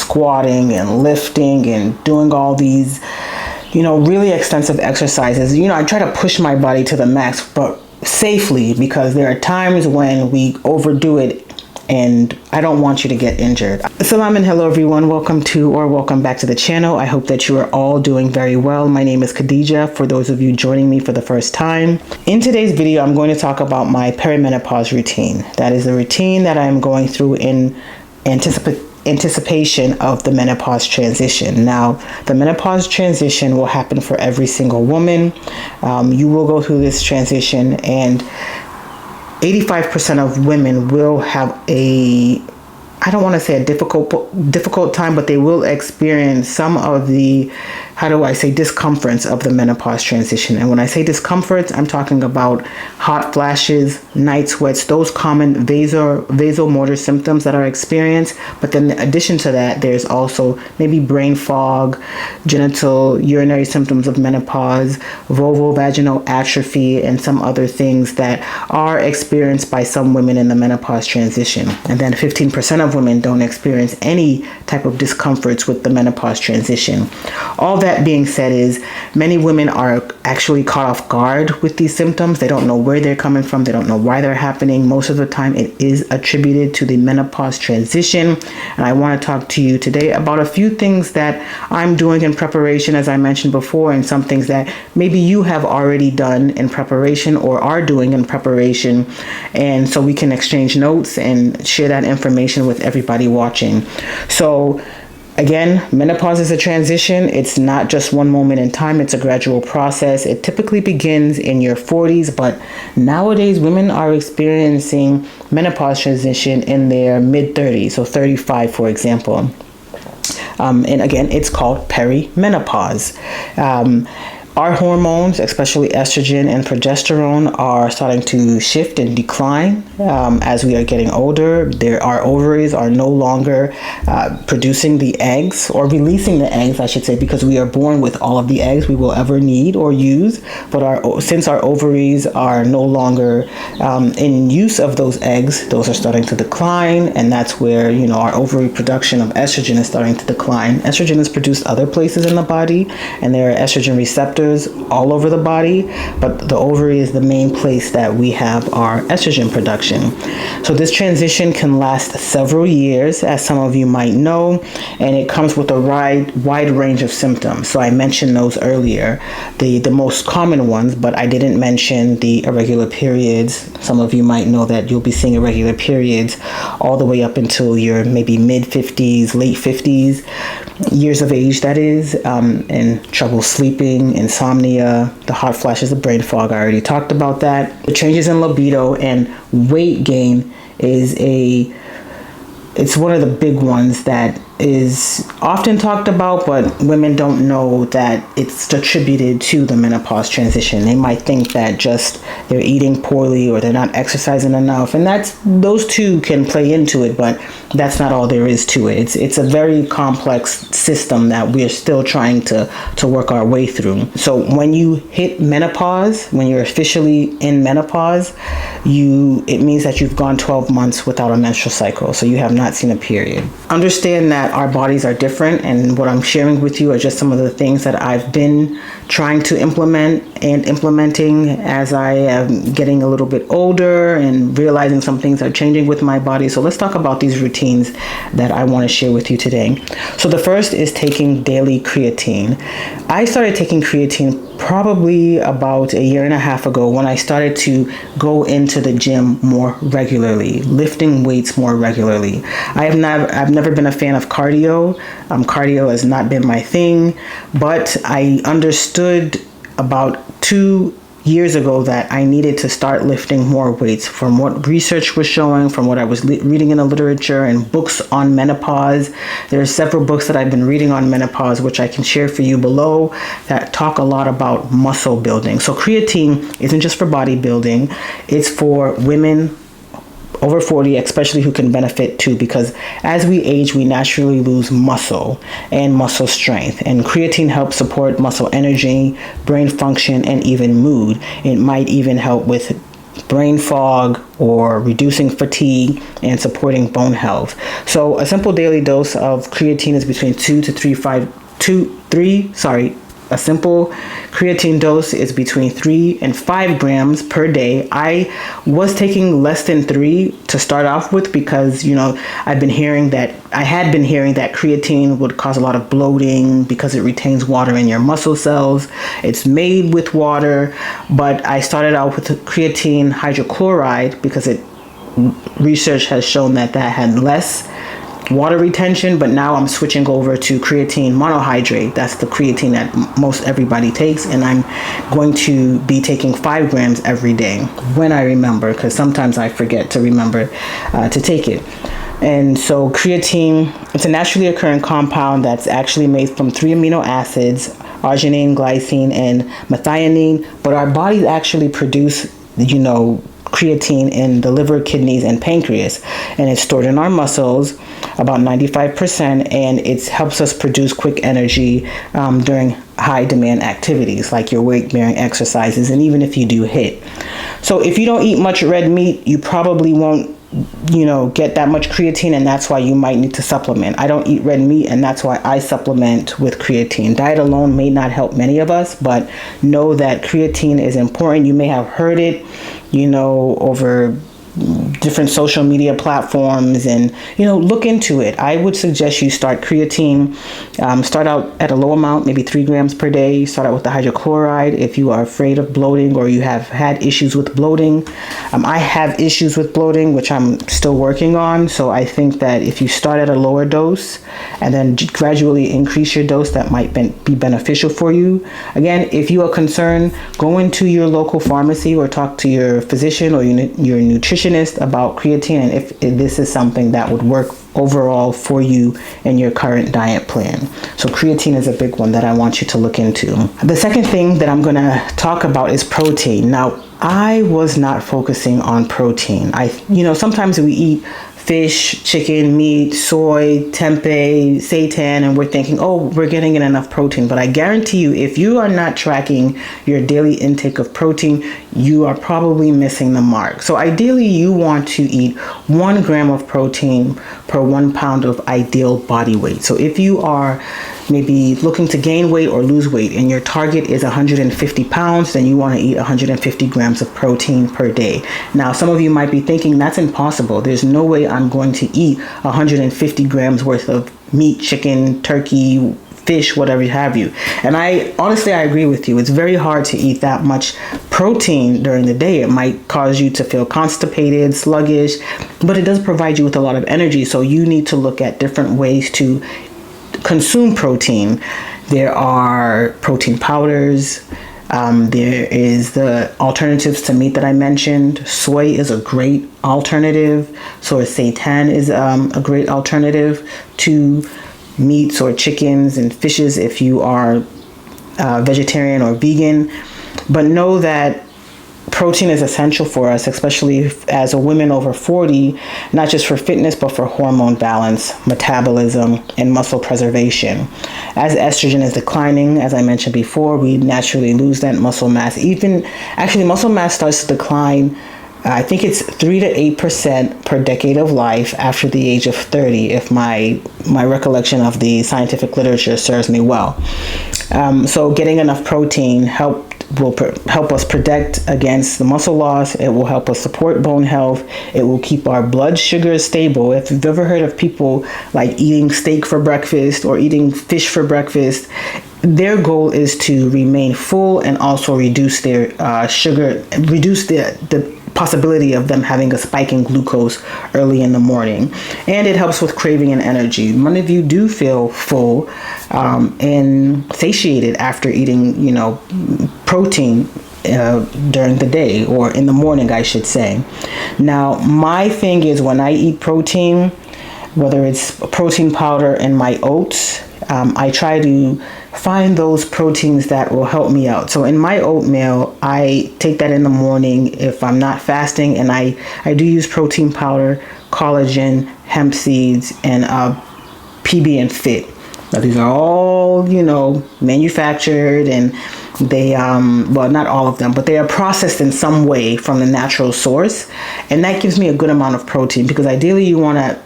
squatting and lifting and doing all these, really extensive exercises. I try to push my body to the max, but safely, because there are times when we overdo it and I don't want you to get injured. Salam and hello everyone. Welcome back to the channel. I hope that you are all doing very well. My name is Khadija, for those of you joining me for the first time. In today's video, I'm going to talk about my perimenopause routine. That is the routine that I'm going through in anticipation of the menopause transition. Now, the menopause transition will happen for every single woman. You will go through this transition, and 85% of women will have I don't want to say a difficult time, but they will experience some of the, discomforts of the menopause transition. And when I say discomforts, I'm talking about hot flashes, night sweats, those common vasomotor symptoms that are experienced. But then in addition to that, there's also maybe brain fog, genital urinary symptoms of menopause, vulvovaginal atrophy, and some other things that are experienced by some women in the menopause transition. And then 15% of women don't experience any type of discomforts with the menopause transition. All that being said is many women are actually caught off guard with these symptoms. They don't know where they're coming from. They don't know why they're happening. Most of the time it is attributed to the menopause transition. And I want to talk to you today about a few things that I'm doing in preparation, as I mentioned before, and some things that maybe you have already done in preparation or are doing in preparation. And so we can exchange notes and share that information with everybody watching. So again, menopause is a transition. It's not just one moment in time. It's a gradual process. It typically begins in your 40s, but nowadays women are experiencing menopause transition in their mid-30s, so 35, for example. And again, it's called perimenopause. Our hormones, especially estrogen and progesterone, are starting to shift and decline as we are getting older. Our ovaries are no longer producing the eggs, or releasing the eggs, I should say, because we are born with all of the eggs we will ever need or use. But since our ovaries are no longer in use of those eggs, those are starting to decline, and that's where our ovary production of estrogen is starting to decline. Estrogen is produced other places in the body, and there are estrogen receptors all over the body, but the ovary is the main place that we have our estrogen production. So this transition can last several years, as some of you might know, and it comes with a wide range of symptoms. So I mentioned those earlier, the most common ones, but I didn't mention the irregular periods. Some of you might know that you'll be seeing irregular periods all the way up until your maybe mid-50s, late 50s years of age, that is, and trouble sleeping, insomnia, the hot flashes, the brain fog. I already talked about that. The changes in libido and weight gain it's one of the big ones that is often talked about, but women don't know that it's attributed to the menopause transition. They might think that just they're eating poorly or they're not exercising enough, and those two can play into it, but that's not all there is to it. It's a very complex system that we're still trying to work our way through. So when you hit menopause, when you're officially in menopause, it means that you've gone 12 months without a menstrual cycle, so you have not seen a period. Understand that our bodies are different, and what I'm sharing with you are just some of the things that I've been trying to implementing as I am getting a little bit older and realizing some things are changing with my body. So let's talk about these routines that I want to share with you today. So the first is taking daily creatine. I started taking creatine probably about a year and a half ago, when I started to go into the gym more regularly, lifting weights more regularly. I've never been a fan of cardio. Cardio has not been my thing, but I understood about 2 years ago that I needed to start lifting more weights. From what research was showing, from what I was reading in the literature and books on menopause, there are several books that I've been reading on menopause, which I can share for you below, that talk a lot about muscle building. So creatine isn't just for bodybuilding, it's for women over 40, especially, who can benefit too, because as we age, we naturally lose muscle and muscle strength, and creatine helps support muscle energy, brain function, and even mood. It might even help with brain fog or reducing fatigue and supporting bone health. So a simple daily dose of creatine is between a simple creatine dose is between 3 and 5 grams per day. I was taking less than 3 to start off with because, I had been hearing that creatine would cause a lot of bloating because it retains water in your muscle cells. It's made with water, but I started out with creatine hydrochloride because research has shown that had less water retention, but now I'm switching over to creatine monohydrate. That's the creatine that most everybody takes, and I'm going to be taking 5 grams every day when I remember, because sometimes I forget to remember to take it. And so creatine, it's a naturally occurring compound that's actually made from 3 amino acids, arginine, glycine, and methionine, but our bodies actually produce, creatine in the liver, kidneys, and pancreas, and it's stored in our muscles, about 95%, and it helps us produce quick energy during high demand activities like your weight bearing exercises, and even if you do HIIT. So if you don't eat much red meat, you probably won't get that much creatine, and that's why you might need to supplement. I don't eat red meat, and that's why I supplement with creatine. Diet alone may not help many of us, but know that creatine is important. You may have heard it, over different social media platforms, and look into it. I would suggest you start creatine, start out at a low amount, maybe 3 grams per day. Start out with the hydrochloride if you are afraid of bloating or you have had issues with bloating. I have issues with bloating, which I'm still working on, so I think that if you start at a lower dose and then gradually increase your dose, that might be beneficial for you. Again, if you are concerned, go into your local pharmacy or talk to your physician or your nutritionist about creatine, and if this is something that would work overall for you in your current diet plan. So creatine is a big one that I want you to look into. The second thing that I'm going to talk about is protein. Now, I was not focusing on protein. Sometimes we eat fish, chicken, meat, soy, tempeh, seitan, and we're thinking, oh, we're getting in enough protein. But I guarantee you, if you are not tracking your daily intake of protein, you are probably missing the mark. So ideally, you want to eat 1 gram of protein per 1 pound of ideal body weight. So if you are maybe looking to gain weight or lose weight and your target is 150 pounds, then you want to eat 150 grams of protein per day. Now, some of you might be thinking that's impossible. There's no way I'm going to eat 150 grams worth of meat, chicken, turkey, fish, whatever have you. And I agree with you. It's very hard to eat that much protein during the day. It might cause you to feel constipated, sluggish, but it does provide you with a lot of energy. So you need to look at different ways to consume protein. There are protein powders. There is the alternatives to meat that I mentioned. Soy is a great alternative. So seitan is a great alternative to meats or chickens and fishes if you are vegetarian or vegan. But know that protein is essential for us, especially as a woman over 40, not just for fitness, but for hormone balance, metabolism, and muscle preservation. As estrogen is declining, as I mentioned before, we naturally lose that muscle mass. Muscle mass starts to decline. I think it's 3 to 8% per decade of life after the age of 30, if my recollection of the scientific literature serves me well. So getting enough protein will help us protect against the muscle loss. It will help us support bone health. It will keep our blood sugar stable. If you've ever heard of people like eating steak for breakfast or eating fish for breakfast, their goal is to remain full and also reduce their sugar, reduce the possibility of them having a spike in glucose early in the morning. And it helps with craving and energy. Many of you do feel full and satiated after eating, protein during the day, or in the morning, I should say. Now, my thing is when I eat protein, whether it's protein powder in my oats, I try to find those proteins that will help me out. So in my oatmeal, I take that in the morning if I'm not fasting, and I do use protein powder, collagen, hemp seeds, and PB and Fit. Now these are all, manufactured and they well, not all of them, but they are processed in some way from the natural source, and that gives me a good amount of protein, because ideally you want to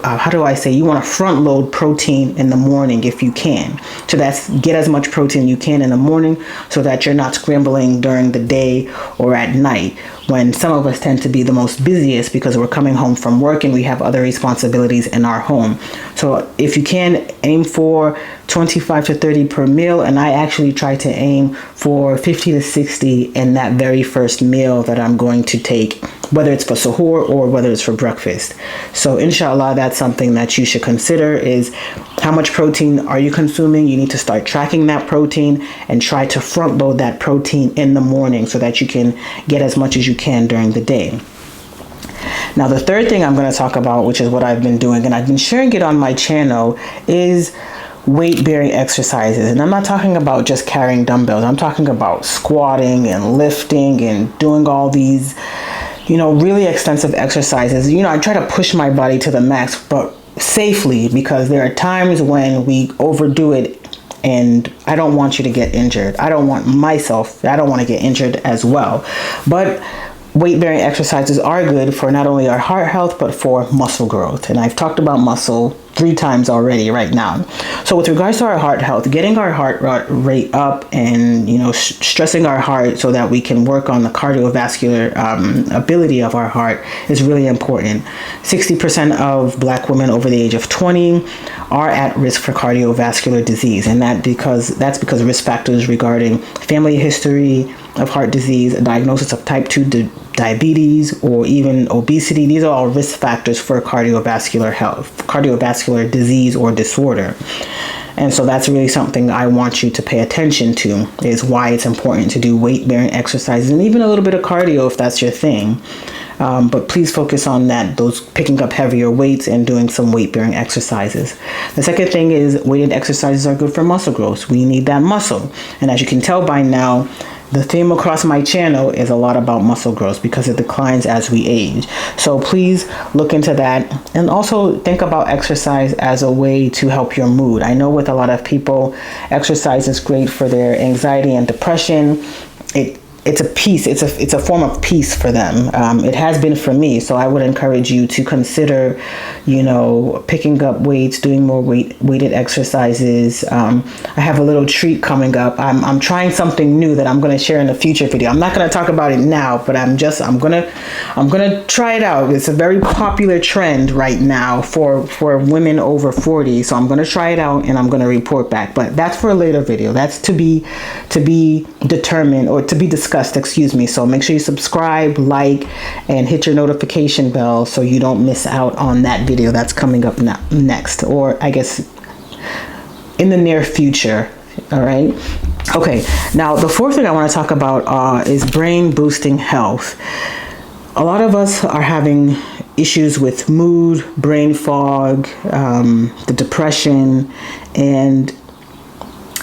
you want to front load protein in the morning if you can. So that's get as much protein you can in the morning, so that you're not scrambling during the day or at night, when some of us tend to be the most busiest because we're coming home from work and we have other responsibilities in our home. So if you can, aim for 25 to 30 per meal, and I actually try to aim for 50 to 60 in that very first meal that I'm going to take, whether it's for sahur or whether it's for breakfast. So inshallah, that's something that you should consider, is how much protein are you consuming. You need to start tracking that protein and try to front load that protein in the morning so that you can get as much as you can during the day. Now, the third thing I'm going to talk about, which is what I've been doing, and I've been sharing it on my channel, is weight-bearing exercises. And I'm not talking about just carrying dumbbells. I'm talking about squatting and lifting and doing all these, really extensive exercises. I try to push my body to the max, but safely, because there are times when we overdo it, and I don't want you to get injured. I don't want to get injured as well. But weight-bearing exercises are good for not only our heart health, but for muscle growth. And I've talked about muscle 3 times already right now. So with regards to our heart health, getting our heart rate up and, stressing our heart so that we can work on the cardiovascular ability of our heart is really important. 60% of Black women over the age of 20 are at risk for cardiovascular disease. And that's because risk factors regarding family history of heart disease, a diagnosis of type 2 diabetes, or even obesity. These are all risk factors for cardiovascular disease or disorder. And so that's really something I want you to pay attention to, is why it's important to do weight-bearing exercises and even a little bit of cardio if that's your thing. But please focus on those picking up heavier weights and doing some weight-bearing exercises. The second thing is weighted exercises are good for muscle growth. We need that muscle. And as you can tell by now, the theme across my channel is a lot about muscle growth because it declines as we age. So please look into that, and also think about exercise as a way to help your mood. I know with a lot of people, exercise is great for their anxiety and depression. It's a peace. It's a form of peace for them. It has been for me. So I would encourage you to consider, picking up weights, doing more weighted exercises. I have a little treat coming up. I'm trying something new that I'm going to share in a future video. I'm not going to talk about it now, but I'm gonna try it out. It's a very popular trend right now for women over 40. So I'm going to try it out and I'm going to report back. But that's for a later video. That's to be determined, or to be discussed. So make sure you subscribe, like, and hit your notification bell so you don't miss out on that video that's coming up next, or I guess in the near future. All right. Okay. Now, the fourth thing I want to talk about is brain boosting health. A lot of us are having issues with mood, brain fog, the depression, and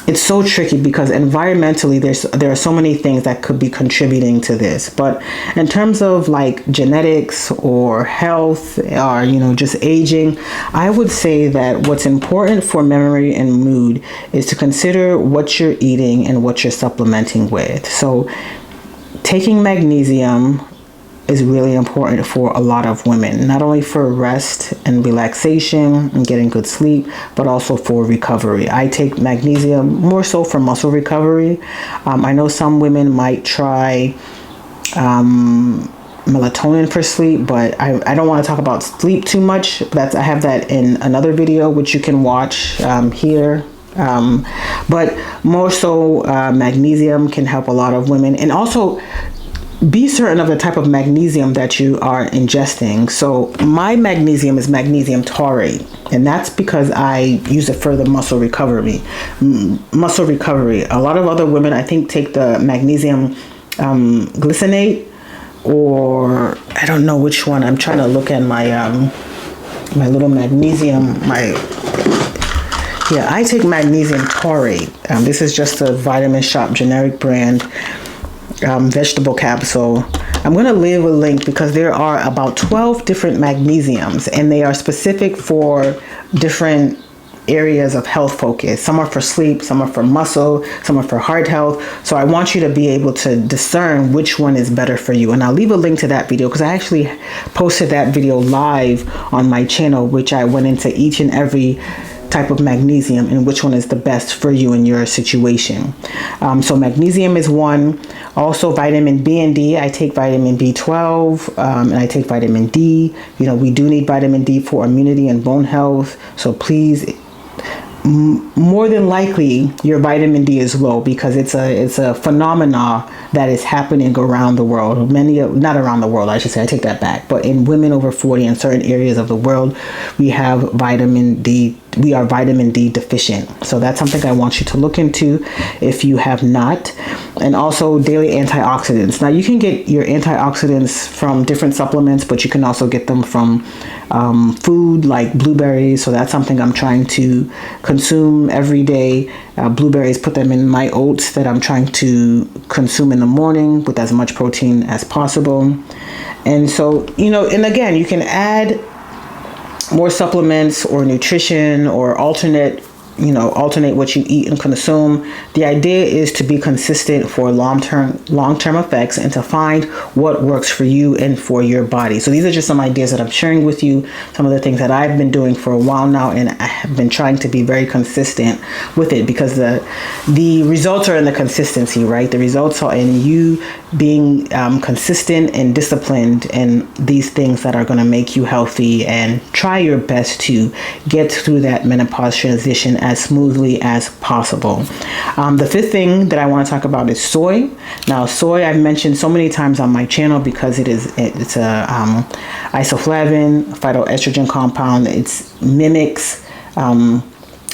it's so tricky because environmentally there are so many things that could be contributing to this. But in terms of like genetics or health, or just aging, I would say that what's important for memory and mood is to consider what you're eating and what you're supplementing with. So taking magnesium is really important for a lot of women, not only for rest and relaxation and getting good sleep, but also for recovery. I take magnesium more so for muscle recovery. I know some women might try melatonin for sleep, but I don't want to talk about sleep too much. I have that in another video, which you can watch here. But more so, magnesium can help a lot of women. And also, be certain of the type of magnesium that you are ingesting. So my magnesium is magnesium taurate, and that's because I use it for the muscle recovery. A lot of other women, I think, take the magnesium glycinate, or I don't know which one. I'm trying to look at my my little magnesium. I take magnesium taurate. This is just a Vitamin Shop generic brand. Vegetable capsule. I'm going to leave a link because there are about 12 different magnesiums, and they are specific for different areas of health focus. Some are for sleep, some are for muscle, some are for heart health. So I want you to be able to discern which one is better for you. And I'll leave a link to that video because I actually posted that video live on my channel, which I went into each and every type of magnesium and which one is the best for you in your situation. So magnesium is one. Also vitamin B and D. I take vitamin B12 and I take vitamin D. We do need vitamin D for immunity and bone health. So please, more than likely your vitamin D is low because it's a phenomena that is happening around the world. Not around the world, I should say, I take that back. But in women over 40 in certain areas of the world, we have vitamin D. We are vitamin D deficient. So that's something I want you to look into if you have not. And also daily antioxidants. Now you can get your antioxidants from different supplements, but you can also get them from food like blueberries. So that's something I'm trying to consume every day. Blueberries, put them in my oats that I'm trying to consume in the morning with as much protein as possible. And so, and again, you can add more supplements or nutrition or alternate what you eat and consume. The idea is to be consistent for long-term effects and to find what works for you and for your body. So these are just some ideas that I'm sharing with you, some of the things that I've been doing for a while now, and I have been trying to be very consistent with it because the results are in the consistency, right? The results are in you being consistent and disciplined in these things that are going to make you healthy, and try your best to get through that menopause transition as smoothly as possible. The fifth thing that I want to talk about is soy. Now, soy I've mentioned so many times on my channel because it's a isoflavin, phytoestrogen compound. It mimics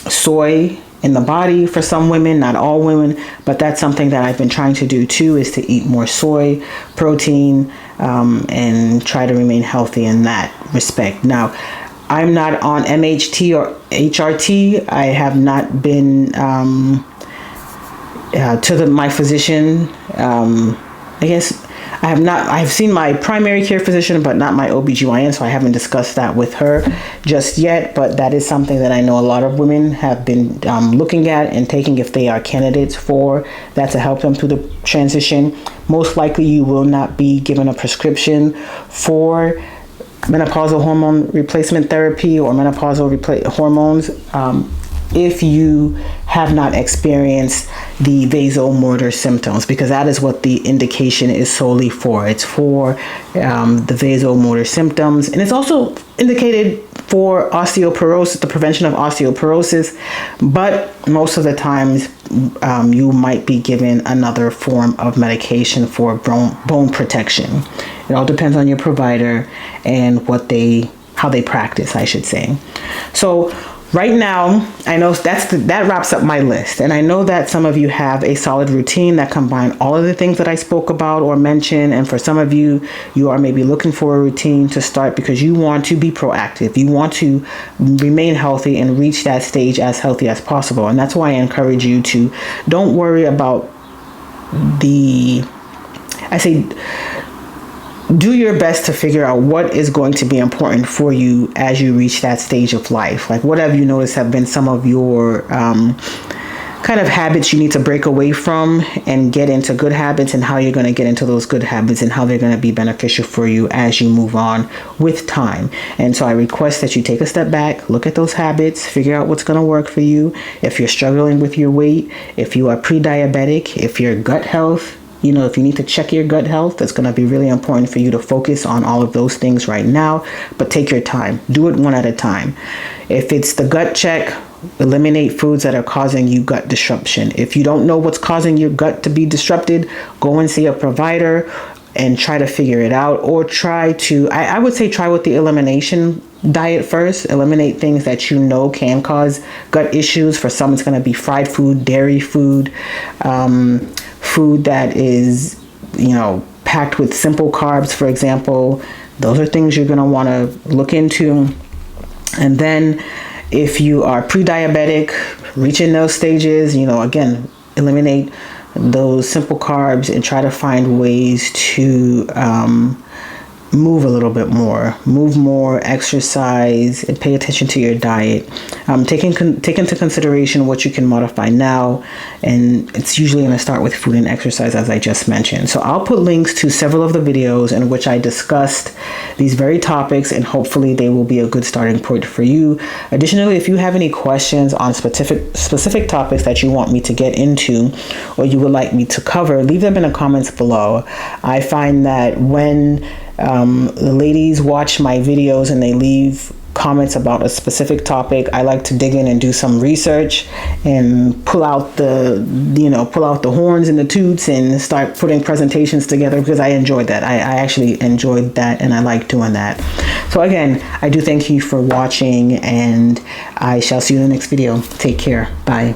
soy in the body for some women, not all women, but that's something that I've been trying to do too, is to eat more soy protein and try to remain healthy in that respect. Now, I'm not on MHT or HRT. I have not been to my physician. I guess I have not. I've seen my primary care physician, but not my OBGYN, so I haven't discussed that with her just yet. But that is something that I know a lot of women have been looking at and taking if they are candidates for that to help them through the transition. Most likely you will not be given a prescription for menopausal hormone replacement therapy or menopausal hormones if you have not experienced the vasomotor symptoms, because that is what the indication is solely for. It's for the vasomotor symptoms, and it's also indicated for osteoporosis, the prevention of osteoporosis, but most of the times you might be given another form of medication for bone protection. It all depends on your provider and how they practice, I should say. So right now, I know that wraps up my list. And I know that some of you have a solid routine that combine all of the things that I spoke about or mentioned. And for some of you, you are maybe looking for a routine to start because you want to be proactive. You want to remain healthy and reach that stage as healthy as possible. And that's why I encourage you to don't worry about do your best to figure out what is going to be important for you as you reach that stage of life. Like, what have you noticed have been some of your kind of habits you need to break away from and get into good habits, and how you're going to get into those good habits and how they're going to be beneficial for you as you move on with time. And so I request that you take a step back, look at those habits, figure out what's going to work for you. If you're struggling with your weight, if you are pre-diabetic, if your gut health, if you need to check your gut health, it's going to be really important for you to focus on all of those things right now, but take your time. Do it one at a time. If it's the gut check, eliminate foods that are causing you gut disruption. If you don't know what's causing your gut to be disrupted, go and see a provider and try to figure it out, or I would say try with the elimination diet first. Eliminate things that can cause gut issues. For some, it's going to be fried food, dairy food, food that is, packed with simple carbs, for example. Those are things you're going to want to look into. And then if you are pre-diabetic, reaching those stages, again, eliminate those simple carbs and try to find ways to move a little bit more, exercise, and pay attention to your diet. Take into consideration what you can modify now, and it's usually going to start with food and exercise, as I just mentioned. So I'll put links to several of the videos in which I discussed these very topics, and hopefully they will be a good starting point for you. Additionally, if you have any questions on specific topics that you want me to get into or you would like me to cover, leave them in the comments below. I find that when the ladies watch my videos and they leave comments about a specific topic, I like to dig in and do some research and pull out the horns and the toots and start putting presentations together, because I enjoyed that. I actually enjoyed that, and I like doing that. So again, I do thank you for watching, and I shall see you in the next video. Take care. Bye.